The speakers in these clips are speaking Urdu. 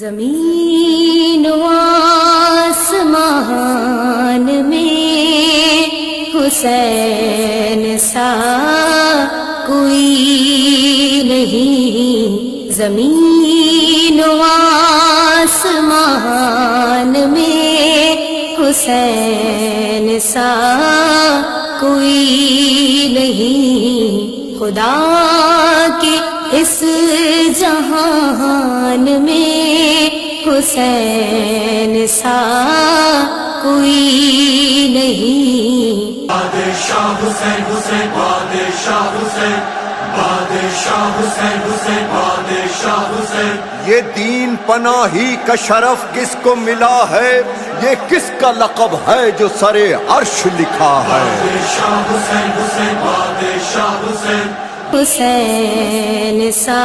زمین و آسمان میں حسین سا کوئی نہیں، زمین و آسمان میں حسین سا کوئی نہیں، خدا کے اس جہان میں حسین سا کوئی نہیں۔ بادشاہ حسین حسین بادشاہ حسین بادشاہ حسین حسین بادشاہ حسین، یہ دین پناہی کا شرف کس کو ملا ہے، یہ کس کا لقب ہے جو سر عرش لکھا ہے۔ بادشاہ حسین حسین بادشاہ حسین، حسین سا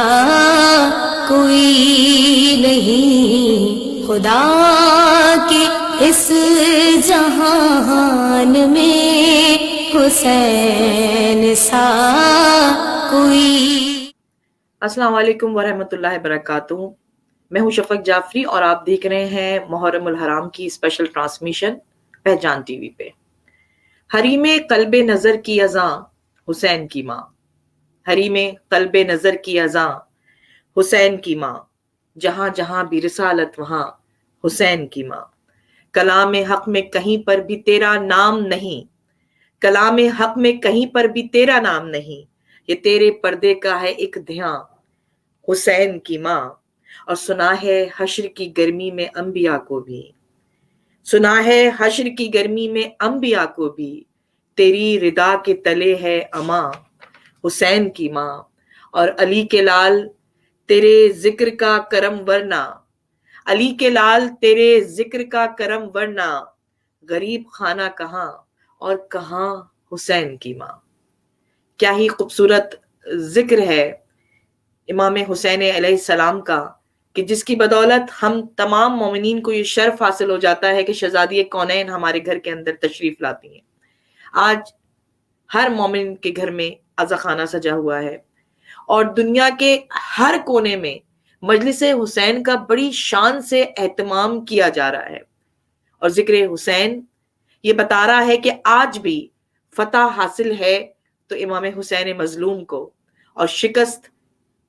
کوئی نہیں، خدا کے اس جہان میں حسین سا کوئی۔ السلام علیکم ورحمۃ اللہ وبرکاتہ۔ میں ہوں شفق جعفری اور آپ دیکھ رہے ہیں محرم الحرام کی اسپیشل ٹرانسمیشن پہچان ٹی وی پہ۔ حریم قلب نظر کی اذاں حسین کی ماں، حریم قلب نظر کی اذاں حسین کی ماں، جہاں جہاں بھی رسالت وہاں حسین کی ماں۔ کلام حق میں کہیں پر بھی تیرا نام نہیں، کلام حق میں کہیں پر بھی تیرا نام نہیں، یہ تیرے پردے کا ہے ایک دھیان حسین کی ماں۔ اور سنا ہے حشر کی گرمی میں انبیاء کو بھی، سنا ہے حشر کی گرمی میں انبیاء کو بھی، تیری ردا کے تلے ہے امان حسین کی ماں۔ اور علی کے لال تیرے ذکر کا کرم ورنہ، علی کے لال تیرے ذکر کا کرم ورنہ، غریب خانہ کہاں اور کہاں حسین کی ماں۔ کیا ہی خوبصورت ذکر ہے امام حسین علیہ السلام کا، کہ جس کی بدولت ہم تمام مومنین کو یہ شرف حاصل ہو جاتا ہے کہ شہزادی کونین ہمارے گھر کے اندر تشریف لاتی ہیں۔ آج ہر مومن کے گھر میں عزا خانہ سجا ہوا ہے، اور دنیا کے ہر کونے میں مجلس حسین کا بڑی شان سے اہتمام کیا جا رہا ہے، اور ذکر حسین یہ بتا رہا ہے کہ آج بھی فتح حاصل ہے تو امام حسین مظلوم کو، اور شکست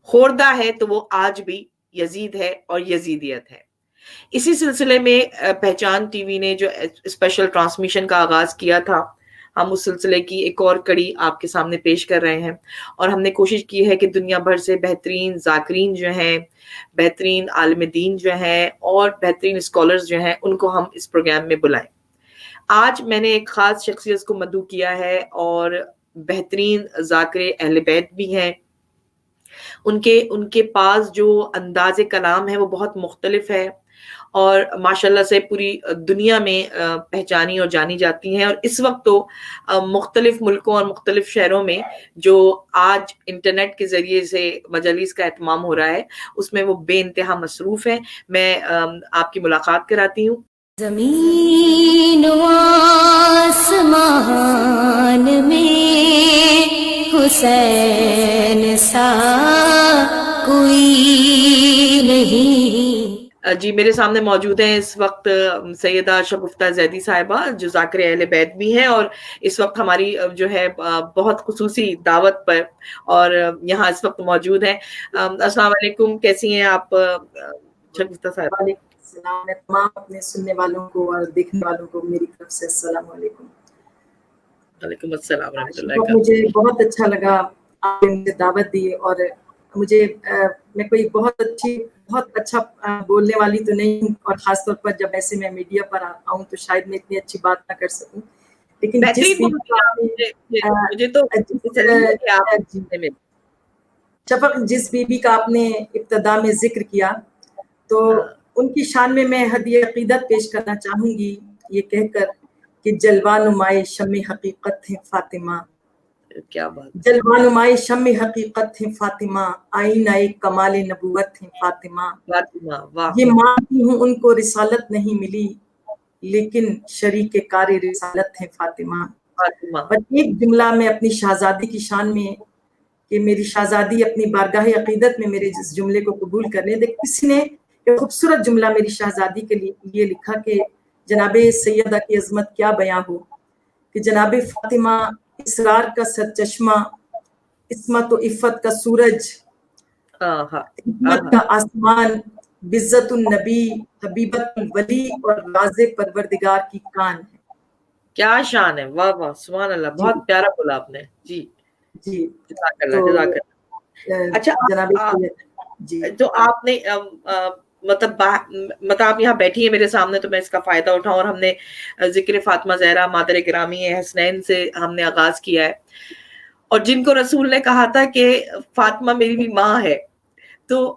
خوردہ ہے تو وہ آج بھی یزید ہے اور یزیدیت ہے۔ اسی سلسلے میں پہچان ٹی وی نے جو اسپیشل ٹرانسمیشن کا آغاز کیا تھا، ہم اس سلسلے کی ایک اور کڑی آپ کے سامنے پیش کر رہے ہیں، اور ہم نے کوشش کی ہے کہ دنیا بھر سے بہترین ذاکرین جو ہیں، بہترین عالم دین جو ہیں، اور بہترین اسکالرز جو ہیں، ان کو ہم اس پروگرام میں بلائیں۔ آج میں نے ایک خاص شخصیت کو مدعو کیا ہے، اور بہترین ذاکر اہل بیت بھی ہیں۔ ان کے پاس جو انداز کلام ہے وہ بہت مختلف ہے، اور ماشاءاللہ سے پوری دنیا میں پہچانی اور جانی جاتی ہیں۔ اور اس وقت تو مختلف ملکوں اور مختلف شہروں میں جو آج انٹرنیٹ کے ذریعے سے مجالس کا اہتمام ہو رہا ہے، اس میں وہ بے انتہا مصروف ہیں۔ میں آپ کی ملاقات کراتی ہوں۔ زمین و آسمان میں حسین سا کوئی نہیں۔ جی، میرے سامنے موجود ہیں اس وقت سیدہ شگفتہ زیدی صاحبہ، جو ذاکر اہل بیت بھی ہیں، اور اس وقت ہماری جو ہے بہت خصوصی دعوت پر اور یہاں اس وقت موجود ہیں۔ السلام علیکم، کیسی ہیں آپ شگفتہ صاحبہ؟ وعلیکم السلام۔ میں تمام اپنے سننے والوں کو اور دیکھنے والوں کو میری طرف سے السلام علیکم۔ وعلیکم السلام ورحمۃ اللہ مجھے وبرکاتہ۔ بہت اچھا لگا آپ نے مجھے دعوت دی، اور مجھے میں کوئی بہت اچھا بولنے والی تو نہیں ہوں، اور خاص طور پر جب ایسے میں میڈیا پر آؤں تو شاید میں اتنی اچھی بات نہ کر سکوں، لیکن شفق جس بی بی کا آپ نے ابتدا میں ذکر کیا، تو ان کی شان میں میں ہدیہ عقیدت پیش کرنا چاہوں گی، یہ کہہ کر کہ جلوہ نمائے شمع حقیقت ہے فاطمہ، کیا بات، جلوہ نمائے شمع حقیقت ہے فاطمہ، آئینہ کمال نبوت ہے فاطمہ، فاطمہ، واہ، یہ مانتی ہوں ان کو رسالت نہیں ملی، لیکن شریک کار رسالت ہے فاطمہ۔ فاطمہ۔ اور ایک جملہ میں اپنی شہزادی کی شان میں، کہ میری شہزادی اپنی بارگاہ عقیدت میں میرے اس جملے کو قبول کر لیں۔ کسی نے ایک خوبصورت جملہ میری شہزادی کے لیے لکھا کہ جناب سیدہ کی عظمت کیا بیاں ہو کہ جناب فاطمہ اسرار کا سرچشمہ، عصمت و عفت کا سورج، حکمت کا آسمان، بزت النبی، حبیبت الولی اور راز پروردگار کی کان ہے. کیا شان ہے، واہ واہ سبحان اللہ، بہت پیارا بولا آپ نے. جی جی جزاک اللہ جزاک اللہ. اچھا جناب جی تو آپ نے مطلب آپ یہاں بیٹھی ہیں میرے سامنے تو میں اس کا فائدہ اٹھاؤں، اور ہم نے ذکر فاطمہ زہرا مادر گرامی حسنین سے ہم نے آغاز کیا ہے، اور جن کو رسول نے کہا تھا کہ فاطمہ میری بھی ماں ہے، تو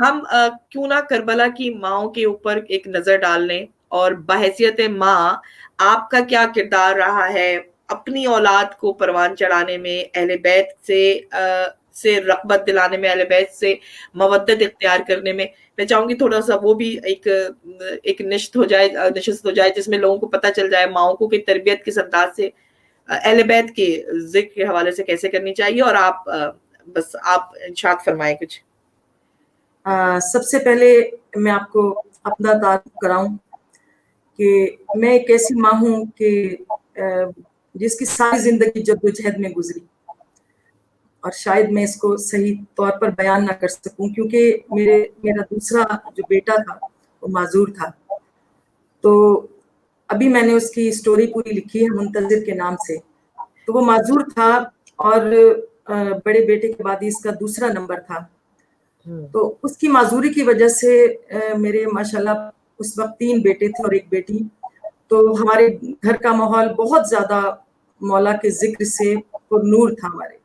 ہم کیوں نہ کربلا کی ماؤں کے اوپر ایک نظر ڈال لیں، اور بحیثیت ماں آپ کا کیا کردار رہا ہے اپنی اولاد کو پروان چڑھانے میں، اہل بیت سے رغبت دلانے میں، اہل بیت سے مودت اختیار کرنے میں. میں چاہوں گی تھوڑا سا وہ بھی ایک نشست ہو جائے جس میں لوگوں کو پتہ چل جائے ماؤں کو کہ تربیت کس انداز سے اہل بیت کے ذکر کے حوالے سے کیسے کرنی چاہیے. اور آپ ارشاد فرمائیں کچھ. سب سے پہلے میں آپ کو اپنا تعارف کراؤں کہ میں ایک ایسی ماں ہوں کہ جس کی ساری زندگی جدوجہد میں گزری، اور شاید میں اس کو صحیح طور پر بیان نہ کر سکوں کیونکہ میرا دوسرا جو بیٹا تھا وہ معذور تھا. تو ابھی میں نے اس کی سٹوری پوری لکھی ہے منتظر کے نام سے. تو وہ معذور تھا اور بڑے بیٹے کے بعد اس کا دوسرا نمبر تھا. تو اس کی معذوری کی وجہ سے میرے ماشاءاللہ اس وقت 3 بیٹے تھے اور 1 بیٹی. تو ہمارے گھر کا ماحول بہت زیادہ مولا کے ذکر سے پر نور تھا ہمارے.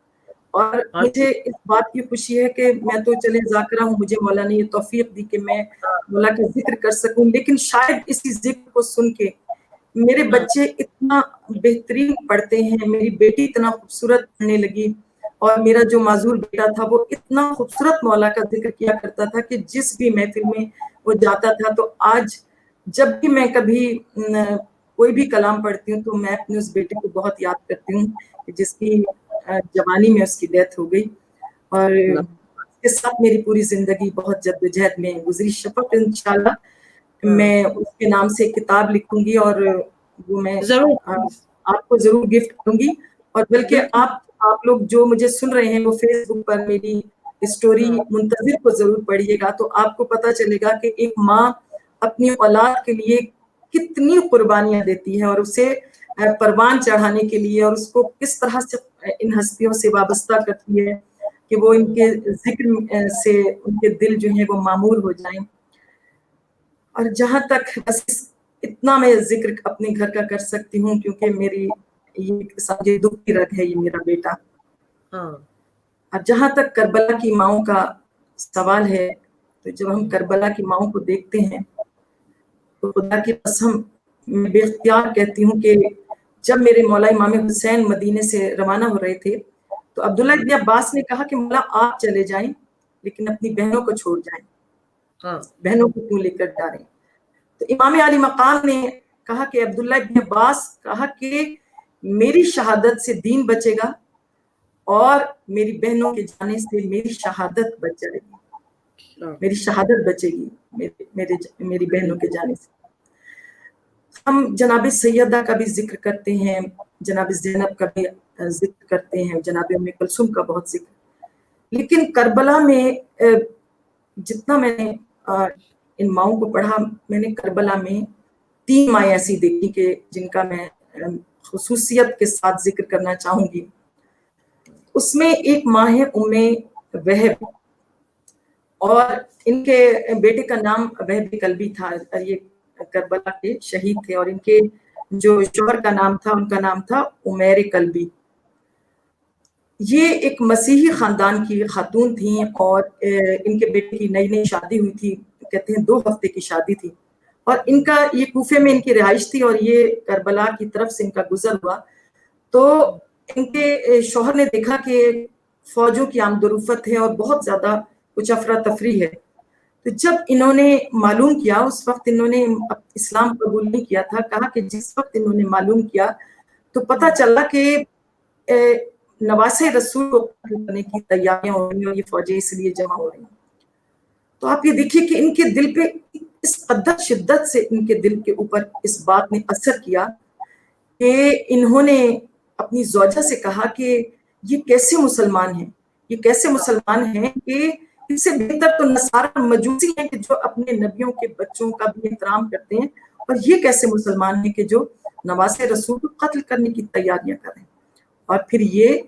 اور مجھے اس بات کی خوشی ہے کہ میں تو چلے ذاکرہ ہوں، مجھے مولا نے یہ توفیق دی کہ میں مولا کا ذکر کر سکوں، لیکن شاید اسی ذکر کو سن کے میرے بچے اتنا بہترین پڑھتے ہیں، میری بیٹی اتنا خوبصورت پڑھنے لگی، اور میرا جو معذور بیٹا تھا وہ اتنا خوبصورت مولا کا ذکر کیا کرتا تھا کہ جس بھی محفل میں وہ جاتا تھا. تو آج جب بھی میں کبھی کوئی بھی کلام پڑھتی ہوں تو میں اپنے اس بیٹے کو بہت یاد کرتی ہوں جس کی جوانی میں اس کی ڈیتھ ہو گئی، اور اس کے ساتھ میری پوری زندگی بہت جدوجہد میں گزری. شفق انشاءاللہ میں اس کے نام سے کتاب لکھوں گی اور وہ میں آپ کو ضرور گفٹ کروں گی. اور بلکہ آپ لوگ جو مجھے سن رہے ہیں وہ فیس بک پر میری اسٹوری منتظر کو ضرور پڑھیے گا، تو آپ کو پتہ چلے گا کہ ایک ماں اپنی اولاد کے لیے کتنی قربانیاں دیتی ہے، اور اسے پروان چڑھانے کے لیے، اور اس کو کس طرح سے ان ہستیوں سے وابستہ کرتی ہے کہ وہ ان کے ذکر سے ان کے دل جو ہیں وہ معمور ہو جائیں. اور جہاں تک بس اتنا میں ذکر اپنے گھر کا کر سکتی ہوں کیونکہ میری یہ سمجھے دکھ کی رگ ہے یہ میرا بیٹا. اور جہاں تک کربلا کی ماؤں کا سوال ہے، تو جب ہم کربلا کی ماؤں کو دیکھتے ہیں تو خدا کی قسم میں بے اختیار کہتی ہوں کہ جب میرے مولا امام حسین مدینے سے روانہ ہو رہے تھے تو عبداللہ ابن عباس نے کہا کہ مولا آپ چلے جائیں لیکن اپنی بہنوں کو چھوڑ جائیں، بہنوں کو کیوں لے کر جا رہے ہیں. تو امام علی مقام نے کہا کہ عبداللہ ابن عباس کہا کہ میری شہادت سے دین بچے گا اور میری بہنوں کے جانے سے میری شہادت بچ جائے گی، میری شہادت بچے گی میری بہنوں کے جانے سے. ہم جناب سیدہ کا بھی ذکر کرتے ہیں، جناب زینب کا بھی ذکر کرتے ہیں، جناب ام کلثوم کا بہت ذکر، لیکن کربلا میں جتنا میں نے ان ماؤں کو پڑھا، میں نے کربلا میں 3 مائیں ایسی دیکھی کہ جن کا میں خصوصیت کے ساتھ ذکر کرنا چاہوں گی. اس میں ایک ماں ہے ام وہب، اور ان کے بیٹے کا نام وہب کلبی تھا، یہ کربلا کے شہید تھے، اور ان کے جو شوہر کا نام تھا ان کا نام تھا عمیر کلبی. یہ ایک مسیحی خاندان کی خاتون تھیں، اور ان کے بیٹے کی نئی شادی ہوئی تھی، کہتے ہیں 2 ہفتے کی شادی تھی، اور ان کا یہ کوفے میں ان کی رہائش تھی اور یہ کربلا کی طرف سے ان کا گزر ہوا. تو ان کے شوہر نے دیکھا کہ فوجوں کی آمد و رفت ہے اور بہت زیادہ کچھ افراتفری ہے. تو جب انہوں نے معلوم کیا، اس وقت انہوں نے اسلام قبول نہیں کیا تھا، کہا کہ جس وقت انہوں نے معلوم کیا تو پتہ چلا کہ نواسے رسول کو قتل کرنے کی تیاریاں ہو رہی ہیں اور یہ فوجیں اس لیے جمع ہو رہی ہیں. تو آپ یہ دیکھیے کہ ان کے دل پہ اس قدر شدت سے ان کے دل کے اوپر اس بات نے اثر کیا کہ انہوں نے اپنی زوجہ سے کہا کہ یہ کیسے مسلمان ہیں، یہ کیسے مسلمان ہیں کہ اس سے بہتر تو نصارہ مجوسی ہیں کہ جو اپنے نبیوں کے بچوں کا بھی احترام کرتے ہیں، اور یہ کیسے مسلمان ہیں کہ جو نواسے رسول کو قتل کرنے کی تیاریاں کریں۔ اور پھر یہ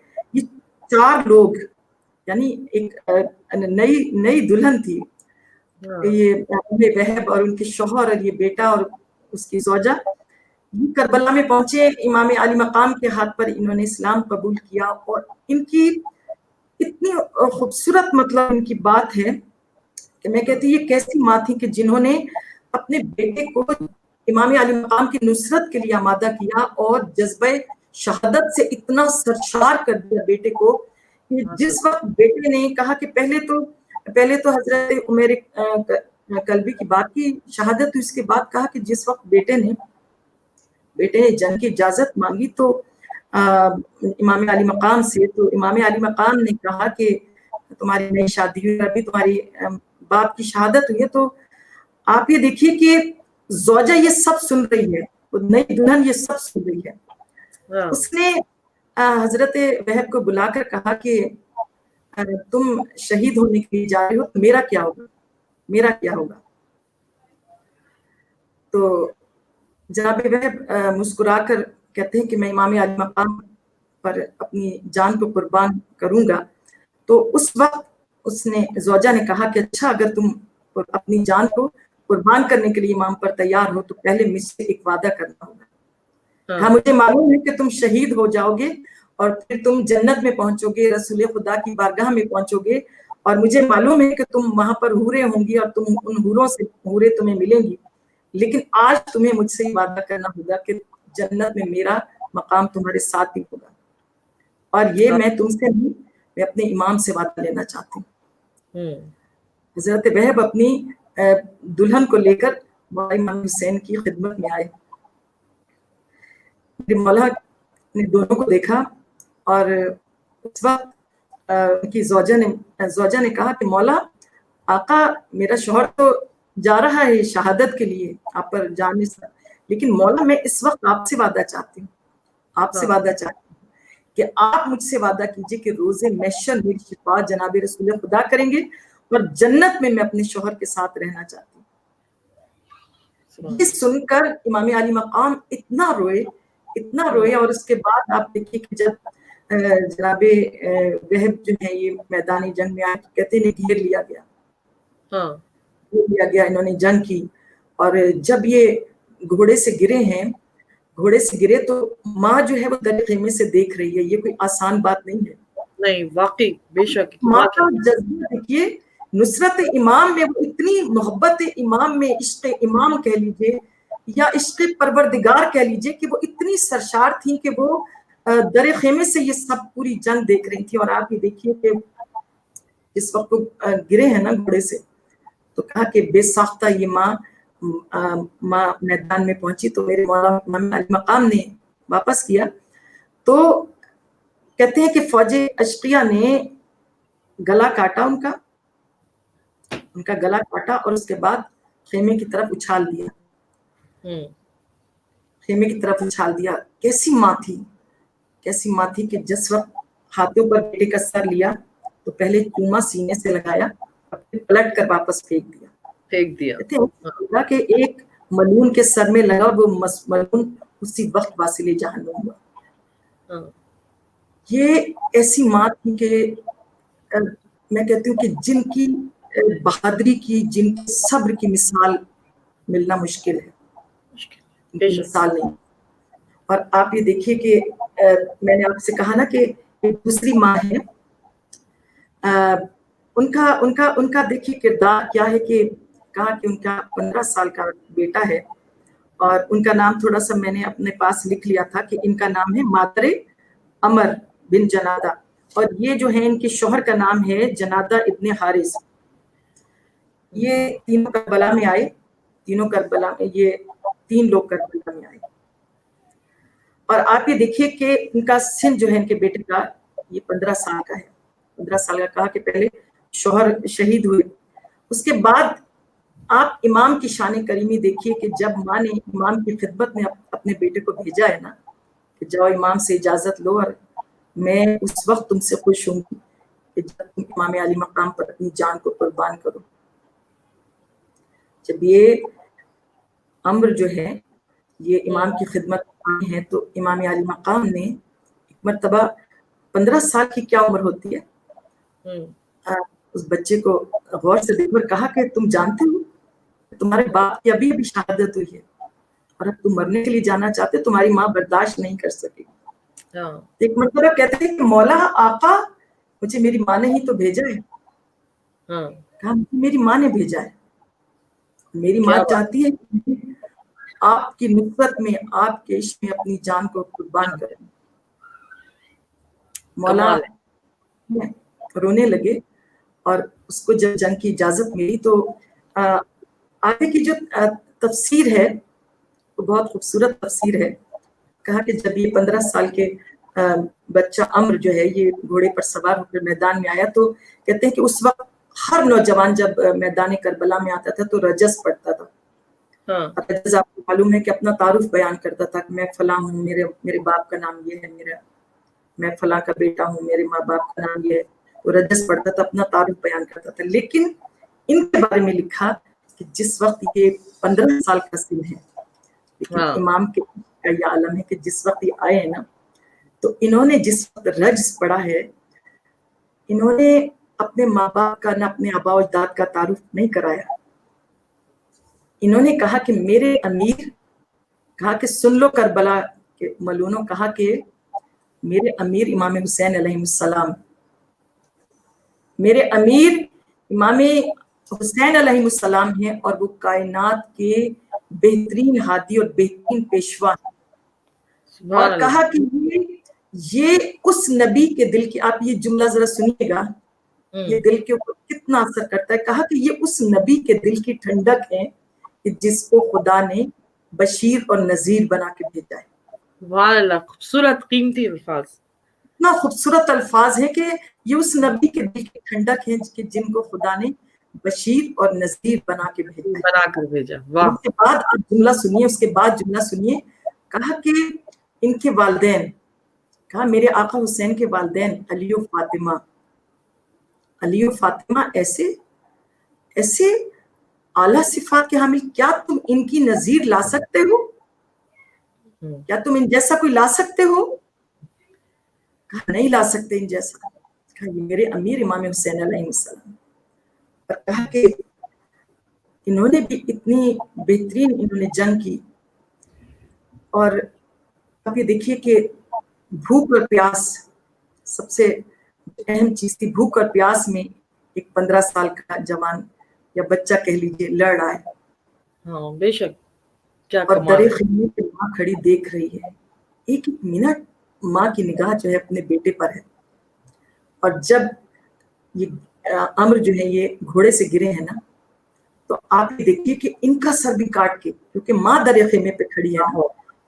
4 لوگ، یعنی ایک نئی دلہن تھی یہ وہب اور ان کے شوہر اور یہ بیٹا اور اس کی زوجہ، یہ کربلا میں پہنچے، امام علی مقام کے ہاتھ پر انہوں نے اسلام قبول کیا، اور ان کی اتنی خوبصورت مطلب ان کی بات ہے کہ میں کہتی یہ کیسی ماں تھی کہ جنہوں نے اپنے بیٹے کو امام علی مقام کی نصرت کے لیے آمادہ کیا اور جذبہ شہادت سے اتنا سرشار کر دیا بیٹے کو کہ جس وقت بیٹے نے کہا کہ پہلے تو حضرت عمر کلبی کی بات کی شہادت، تو اس کے بعد کہا کہ جس وقت بیٹے نے جنگ کی اجازت مانگی تو امام علی مقام سے، تو امام علی مقام نے کہا کہ تمہاری نئی شادی ہوئی، ابھی تمہاری باپ کی شہادت ہوئی ہے۔ تو آپ یہ دیکھیے کہ زوجہ یہ سب سن رہی ہے، وہ نئی دلہن یہ سب سن رہی ہے۔ اس نے حضرت وہب کو بلا کر کہا کہ تم شہید ہونے کے لیے جا رہے ہو، تو میرا کیا ہوگا؟ تو جناب وہب مسکرا کر کہتے ہیں کہ میں امام علی مقام پر اپنی جان کو قربان کروں گا۔ تو اس وقت اس نے زوجہ نے کہا کہ اچھا، اگر تم اپنی جان کو قربان کرنے کے لیے امام پر تیار ہو تو پہلے مجھ سے ایک وعدہ کرنا ہوگا۔ ہاں، مجھے معلوم ہے کہ تم شہید ہو جاؤ گے اور پھر تم جنت میں پہنچو گے، رسول خدا کی بارگاہ میں پہنچو گے، اور مجھے معلوم ہے کہ تم وہاں پر حوریں ہوں گی اور تم ان حوریں تمہیں ملیں گی، لیکن آج تمہیں مجھ سے یہ وعدہ کرنا ہوگا کہ جنت میں میرا مقام تمہارے ساتھ ہی ہوگا، اور یہ میں تم سے نہیں، میں اپنے امام سے وعدہ لینا چاہتی ہوں۔ حضرت وہب اپنی دلہن کو لے کر مولا امام حسین کی خدمت میں آئے۔ مولا نے دونوں کو دیکھا، اور اس وقت ان کی زوجہ نے کہا کہ مولا، آقا میرا شوہر تو جا رہا ہے شہادت کے لیے آپ پر جانے سے، لیکن مولا میں اس وقت آپ سے وعدہ چاہتی ہوں کہ آپ مجھ سے وعدہ کیجئے کہ روز محشر میری شفاعت جناب رسول خدا کریں گے اور جنت میں اپنے شوہر کے ساتھ رہنا چاہتی ہوں۔ یہ سن کر امام علی مقام اتنا روئے، اور اس کے بعد آپ دیکھیے کہ جب جناب وہب جو ہے یہ میدانی جنگ میں آئے، کہتے ہیں گھیر لیا گیا، انہوں نے جنگ کی، اور جب یہ گھوڑے سے گرے تو ماں جو ہے وہ در خیمے سے دیکھ رہی ہے، یہ کوئی آسان بات نہیں ہے۔ نہیں، واقعی بے شک ماں کا جذبہ دیکھیے، نصرت امام میں، وہ اتنی محبت امام میں، عشق امام کہہ لیجئے یا عشق پروردگار کہہ لیجئے، کہ وہ اتنی سرشار تھیں کہ وہ در خیمے سے یہ سب پوری جنگ دیکھ رہی تھی۔ اور آپ یہ دیکھیے کہ اس وقت گرے ہیں نا گھوڑے سے، تو کہا کہ بے ساختہ یہ ماں میدان میں پہنچی تو میرے مولا امام علی مقام نے واپس کیا، تو کہتے ہیں کہ فوج اشقیہ نے گلا کاٹا، ان کا گلا کاٹا، اور اس کے بعد خیمے کی طرف اچھال دیا۔ کیسی ماں تھی کہ جس وقت ہاتھوں پر بیٹے کا سر لیا تو پہلے چوما سینے سے لگایا اور پھر پلٹ کر واپس پھینک دیا۔ کہتے ہیں کہ ایک ملعون کے سر میں لگا اور وہ ملعون اسی وقت واصل جہنم ہوا۔ یہ ایسی ماں تھی کہ میں کہتی ہوں کہ جن کی بہادری کی، جن کی صبر کی مثال ملنا مشکل ہے، مثال نہیں۔ اور آپ یہ دیکھیے کہ میں نے آپ سے کہا نا کہ ایک دوسری ماں ہے، ان کا دیکھیے کردار کیا ہے، کہ کہا کہ ان کا 15 سال کا بیٹا ہے، اور ان کا نام تھوڑا سا میں نے اپنے پاس لکھ لیا تھا کہ ان کا نام ہے مادر عمر بن جنادہ، اور یہ جو ہے ان کے شوہر کا نام ہے جنادہ ابن حارث۔ یہ تینوں کربلا میں آئے، یہ 3 لوگ کربلا میں آئے، اور آپ یہ دیکھیے کہ ان کا سن جو ہے ان کے بیٹے کا یہ 15 سال کا ہے، 15 سال کا۔ کہا کہ پہلے شوہر شہید ہوئے اس کے بعد آپ امام کی شان کریمی دیکھیے کہ جب ماں نے امام کی خدمت میں اپنے بیٹے کو بھیجا ہے نا کہ جاؤ امام سے اجازت لو اور میں اس وقت تم سے خوش ہوں گی کہ جب تم امام علی مقام پر اپنی جان کو قربان کرو. جب یہ امر جو ہے یہ امام کی خدمت میں ہے تو امام علی مقام نے ایک مرتبہ 15 سال کی کیا عمر ہوتی ہے اس بچے کو غور سے دیکھ کر کہا کہ تم جانتے ہو تمہارے باپ کی ابھی ابھی شہادت ہوئی ہے اور اب تم مرنے کے لیے جانا چاہتے تمہاری ماں برداشت نہیں کر سکے. ایک مرتبہ کہتے ہیں کہ مولا آقا مجھے میری ماں نے ہی تو بھیجا ہے. کہا میری ماں نے بھیجا ہے. میری ماں چاہتی ہے کہ آپ کی نصرت میں آپ کے عشق میں اپنی جان کو قربان کریں. مولا رونے لگے اور اس کو جب جنگ کی اجازت ملی تو آگے کی جو تفسیر ہے وہ بہت خوبصورت تفسیر ہے. کہا کہ جب یہ 15 سال کے بچہ امر جو ہے یہ گھوڑے پر سوار ہو کر میدان میں آیا تو کہتے ہیں کہ اس وقت ہر نوجوان جب میدان کربلا میں آتا تھا تو رجس پڑھتا تھا. رجس آپ کو معلوم ہے کہ اپنا تعارف بیان کرتا تھا کہ میں فلاں ہوں, میرے باپ کا نام یہ ہے, میں فلاں کا بیٹا ہوں, میرے ماں باپ کا نام یہ ہے. تو رجس پڑھتا تھا, اپنا تعارف بیان کرتا تھا. لیکن ان کے بارے میں لکھا کہ جس وقت یہ 15 سال کا سن ہے لیکن امام کے کا یہ عالم ہے کہ جس وقت یہ آئے ہیں نا تو انہوں نے جس وقت رجس پڑھا ہے انہوں نے اپنے ماں باپ کا نہ اپنے آبا و اجداد کا تعارف نہیں کرایا. انہوں نے کہا کہ میرے امیر, کہا کہ سن لو کربلا کے ملونوں, کہا کہ میرے امیر امام حسین علیہ السلام, میرے امیر امام حسین علیہ السلام ہیں اور وہ کائنات کے بہترین ہادی اور بہترین پیشوا ہیں. اور کہا کہ یہ اس نبی کے دل کی, آپ یہ جملہ ذرا سنیے گا, یہ دل کے اوپر کتنا اثر کرتا ہے. کہا کہ یہ اس نبی کے دل کی ٹھنڈک ہے کہ جس کو خدا نے بشیر اور نذیر بنا کے بھیجا ہے. واہ اللہ, خوبصورت قیمتی الفاظ, اتنا خوبصورت الفاظ ہیں کہ یہ اس نبی کے دل کی ٹھنڈک ہے کہ جن کو خدا نے بشیر اور نذیر بنا کے بھیجا. واہ. اس کے بعد آپ جملہ سنیے, اس کے بعد جملہ سنیے. کہا کہ ان کے والدین, کہا میرے آقا حسین کے والدین علی و فاطمہ, علی و فاطمہ ایسے ایسے اعلیٰ صفات کے حامل, کیا تم ان کی نظیر لا سکتے ہو؟ کیا تم ان جیسا کوئی لا سکتے ہو؟ کہا نہیں لا سکتے ان جیسا. کہا یہ میرے امیر امام حسین علیہ السلام. اور کہا کہ انہوں نے بھی اتنی بہترین انہوں نے جنگ کی. اور اب یہ دیکھیے کہ بھوک اور پیاس, سب سے اہم چیز تھی بھوک اور پیاس میں ایک 15 سال کا جوان یا بچہ کہہ لیجیے لڑ رہا ہے. ہاں بے شک, کیا اور کمال درے ہے. خیمے پہ ماں کھڑی دیکھ رہی ہے. ایک منٹ ماں کی نگاہ جو ہے اپنے بیٹے پر ہے. اور جب یہ امر جو ہے یہ گھوڑے سے گرے ہیں نا تو آپ یہ دیکھیے کہ ان کا سر بھی کاٹ کے, کیونکہ ماں درے خیمے پہ کھڑی ہے نا,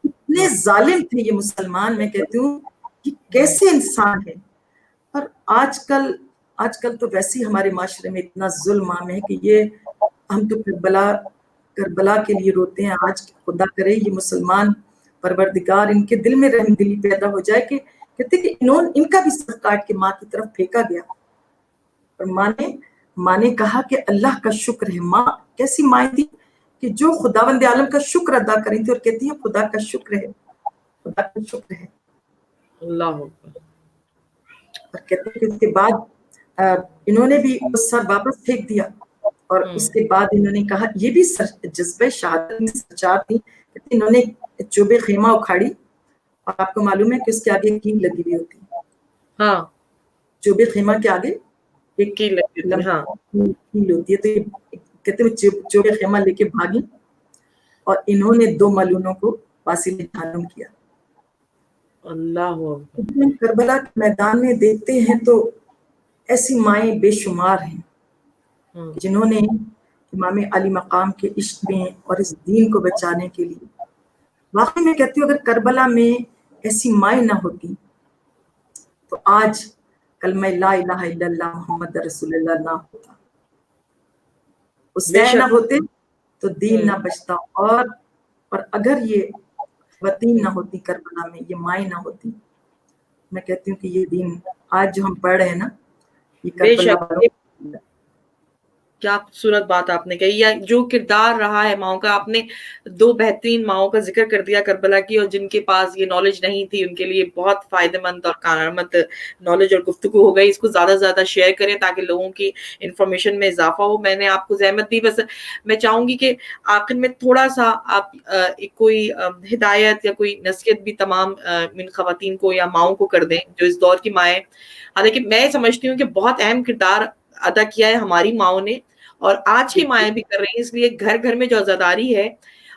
اتنے ظالم تھے یہ مسلمان. میں کہتی ہوں کہ کیسے انسان ہے. اور آج کل تو ویسے ہی ہمارے معاشرے میں اتنا ظلم عام ہے کہ یہ ہم تو کربلا کے لیے روتے ہیں. آج خدا کرے یہ مسلمان پروردگار ان کے دل میں رحم دلی پیدا ہو جائے کہ کہتے کہ ان کا بھی سر کاٹ کے ماں کی طرف پھینکا گیا. اور ماں نے کہا کہ اللہ کا شکر ہے. ماں کیسی ماں تھی کہ جو خداوند عالم کا شکر ادا کریں تھی اور کہتی ہیں خدا کا شکر ہے, خدا کا شکر ہے. اللہ. اور کہتے ہیں کہ اس کے بعد انہوں نے بھی اس سر واپس پھینک دیا. اور اس کے بعد انہوں نے کہا, یہ بھی جذبہ شہادت میں سچار تھی, انہوں نے چوب خیمہ اکھاڑی. اور آپ کو معلوم ہے کہ اس کے آگے کیل لگی ہوئی ہوتی ہے. ہاں, چوب خیمہ کے آگے ایک کیل لگی ہوتی ہے. ہاں, کیل ہوتی ہے. تو کہتے ہیں چوب خیمہ لے کے بھاگی اور انہوں نے 2 ملونوں کو فاصل جہنم کیا. اللہ. کربلا کے میدان میں دیکھتے ہیں تو ایسی مائیں بے شمار ہیں جنہوں نے امام علی مقام کے عشق میں اور اس دین کو بچانے کے لیے, واقعی میں کہتی ہوں اگر کربلا میں ایسی مائیں نہ ہوتی تو آج کلمہ لا الہ الا اللہ محمد رسول اللہ نہ ہوتا. حسین نہ ہوتے تو دین نہ بچتا، اور اگر یہ خواتین نہ ہوتی کربلا میں، یہ مائیں نہ ہوتی، میں کہتی ہوں کہ یہ دین آج جو ہم پڑھ رہے ہیں نا، یہ بے کربلا شک والوں کیا خوبصورت بات آپ نے کہی، یا جو کردار رہا ہے ماؤں کا. آپ نے دو بہترین ماؤں کا ذکر کر دیا کربلا کی، اور جن کے پاس یہ نالج نہیں تھی ان کے لیے بہت فائدہ مند اور کارآمد نالج اور گفتگو ہو گئی. اس کو زیادہ سے زیادہ شیئر کریں تاکہ لوگوں کی انفارمیشن میں اضافہ ہو. میں نے آپ کو زحمت دی، بس میں چاہوں گی کہ آخر میں تھوڑا سا آپ کوئی ہدایت یا کوئی نصیحت بھی تمام ان خواتین کو یا ماؤں کو کر دیں جو اس دور کی مائیں. حالانکہ میں سمجھتی ہوں کہ بہت اہم کردار ادا کیا ہے ہماری ماؤں نے، اور آج کی مائیں بھی کر رہی ہیں. اس لیے گھر گھر میں جو عزاداری ہے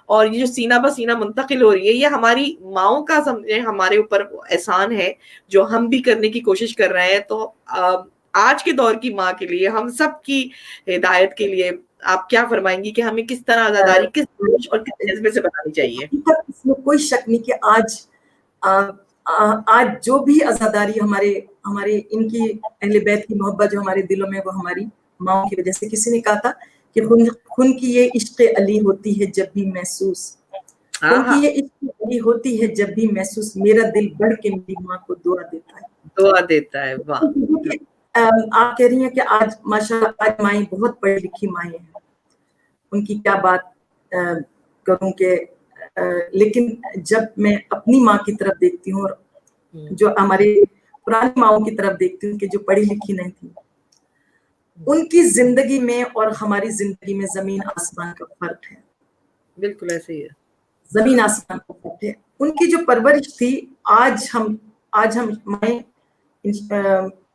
اور یہ جو سینہ بہ سینہ منتقل ہو رہی ہے، یہ ہماری ماؤں کا سمجھے ہمارے اوپر احسان ہے جو ہم بھی کرنے کی کوشش کر رہے ہیں. تو آج کے دور کی ماں کے لیے، ہم سب کی ہدایت کے لیے آپ کیا فرمائیں گی کہ ہمیں کس طرح عزاداری کس جوش اور کس جذبے سے بنانی چاہیے؟ اس میں کوئی شک نہیں کہ آج جو بھی عزاداری ہمارے ان کی اہل بیت کی محبت جو ہمارے دلوں میں، وہ ہماری ماؤں کی وجہ سے. کسی نے کہا تھا کہ خون کی یہ عشق علی ہوتی ہے جب بھی محسوس، خون کی یہ عشق علی ہوتی ہے جب بھی محسوس، میرا دل بڑھ کے میری ماں کو دعا دیتا ہے. دعا دیتا ہے. واہ. آپ کہہ رہی ہیں کہ آج ماشاءاللہ آج مائیں بہت پڑھی لکھی مائیں ہیں، ان کی کیا بات کروں کہ لیکن جب میں اپنی ماں کی طرف دیکھتی ہوں اور جو ہمارے پرانی ماؤں کی طرف دیکھتی ہوں کہ جو پڑھی لکھی نہیں تھی، ان کی زندگی میں اور ہماری زندگی میں زمین آسمان کا فرق ہے. بالکل ایسے ہی ہے، زمین آسمان کا فرق ہے. ان کی جو پرورش تھی، آج ہم مائیں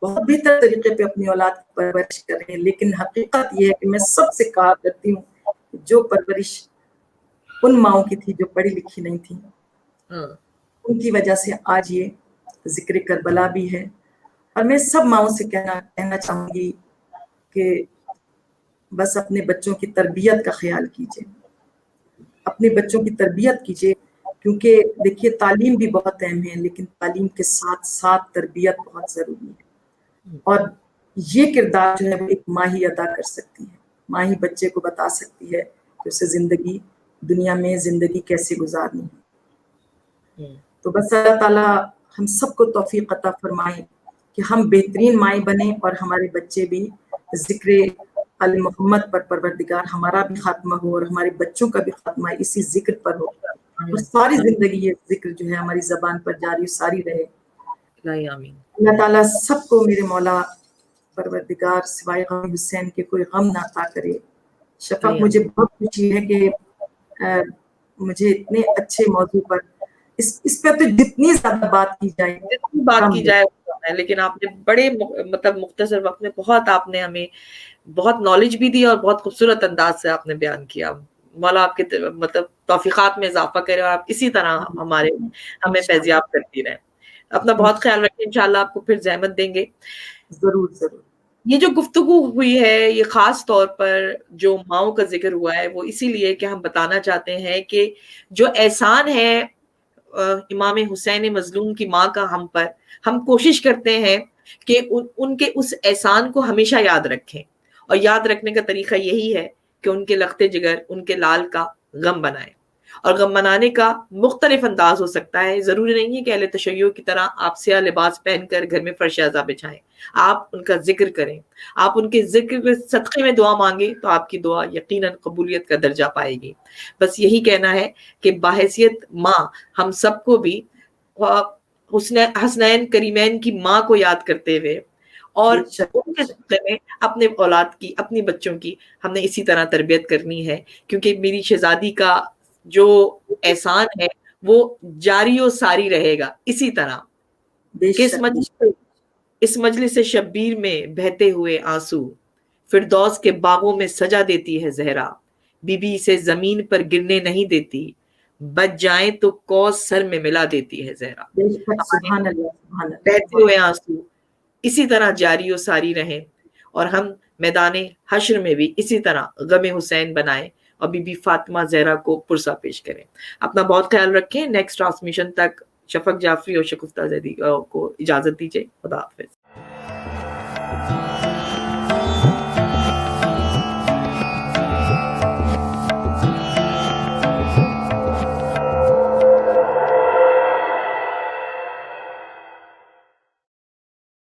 بہت بہتر طریقے پہ اپنی اولاد کی پرورش کر رہے ہیں، لیکن حقیقت یہ ہے کہ میں سب سے کہا کرتی ہوں کہ جو پرورش ان ماؤں کی تھی جو پڑھی لکھی نہیں تھی، ان کی وجہ سے آج یہ ذکر کربلا بھی ہے. اور میں سب ماؤں سے کہنا چاہوں گی کہ بس اپنے بچوں کی تربیت کا خیال کیجیے، اپنے بچوں کی تربیت کیجیے، کیونکہ دیکھیے تعلیم بھی بہت اہم ہے، لیکن تعلیم کے ساتھ ساتھ تربیت بہت ضروری ہے. اور یہ کردار جو ہے وہ ایک ماں ہی ادا کر سکتی ہے. ماں ہی بچے کو بتا سکتی ہے کہ اسے دنیا میں زندگی کیسے گزارنی ہے. تو بس اللہ تعالیٰ ہم سب کو توفیق عطا فرمائے کہ ہم بہترین مائیں بنیں اور ہمارے بچے بھی ذکر آل محمد پر پروردگار ہمارا بھی خاتمہ ہو اور ہمارے بچوں کا بھی خاتمہ اسی ذکر پر ہو، اور ساری زندگی یہ ذکر جو ہے ہماری زبان پر جاری ساری رہے. آمین. اللہ تعالیٰ سب کو میرے مولا پروردگار سوائے غم حسین کے کوئی غم نہ عطا کرے. شفق مجھے بہت خوشی ہے کہ مجھے اتنے اچھے موضوع پر اس پہ تو جتنی زیادہ بات کی جائے لیکن آپ نے بڑے مختصر وقت میں آپ نے ہمیں بہت نالج بھی دی اور بہت خوبصورت انداز سے آپ نے بیان کیا. مولا آپ کے توفیقات میں اضافہ کرے اور آپ اسی طرح ہمیں فیضیاب کرتی رہیں. اپنا بہت خیال رکھیں، انشاءاللہ آپ کو پھر زحمت دیں گے. ضرور ضرور. یہ جو گفتگو ہوئی ہے یہ خاص طور پر جو ماؤں کا ذکر ہوا ہے وہ اسی لیے کہ ہم بتانا چاہتے ہیں کہ جو احسان ہے امام حسین مظلوم کی ماں کا ہم پر، ہم کوشش کرتے ہیں کہ ان کے اس احسان کو ہمیشہ یاد رکھیں. اور یاد رکھنے کا طریقہ یہی ہے کہ ان کے لخت جگر، ان کے لال کا غم بنائیں. اور غم منانے کا مختلف انداز ہو سکتا ہے. ضروری نہیں ہے کہ اہل تشیع کی طرح آپ سیاہ لباس پہن کر گھر میں فرش اعضا بچھائیں. آپ ان کا ذکر کریں، آپ ان کے ذکر کے صدقے میں دعا مانگیں تو آپ کی دعا یقیناً قبولیت کا درجہ پائے گی. بس یہی کہنا ہے کہ بحیثیت ماں ہم سب کو بھی حسنین کریمین کی ماں کو یاد کرتے ہوئے اور ان کے صدقے میں اپنے اولاد کی، اپنی بچوں کی ہم نے اسی طرح تربیت کرنی ہے. کیونکہ میری شہزادی کا جو احسان ہے وہ جاری و ساری رہے گا اسی طرح. اس مجلس شبیر میں بہتے ہوئے آنسو فردوس کے باغوں میں سجا دیتی ہے زہرا. بی بی سے زمین پر گرنے نہیں دیتی، بچ جائیں تو کوس سر میں ملا دیتی ہے زہرا. بہتے ہوئے آنسو اسی طرح جاری و ساری رہیں اور ہم میدان حشر میں بھی اسی طرح غم حسین بنائیں اور بی بی فاطمہ زہرا کو پرسہ پیش کریں. اپنا بہت خیال رکھیں. نیکسٹ ٹرانسمیشن تک شفق جعفری اور شگفتہ زیدی کو اجازت دیجیے. خدا حافظ.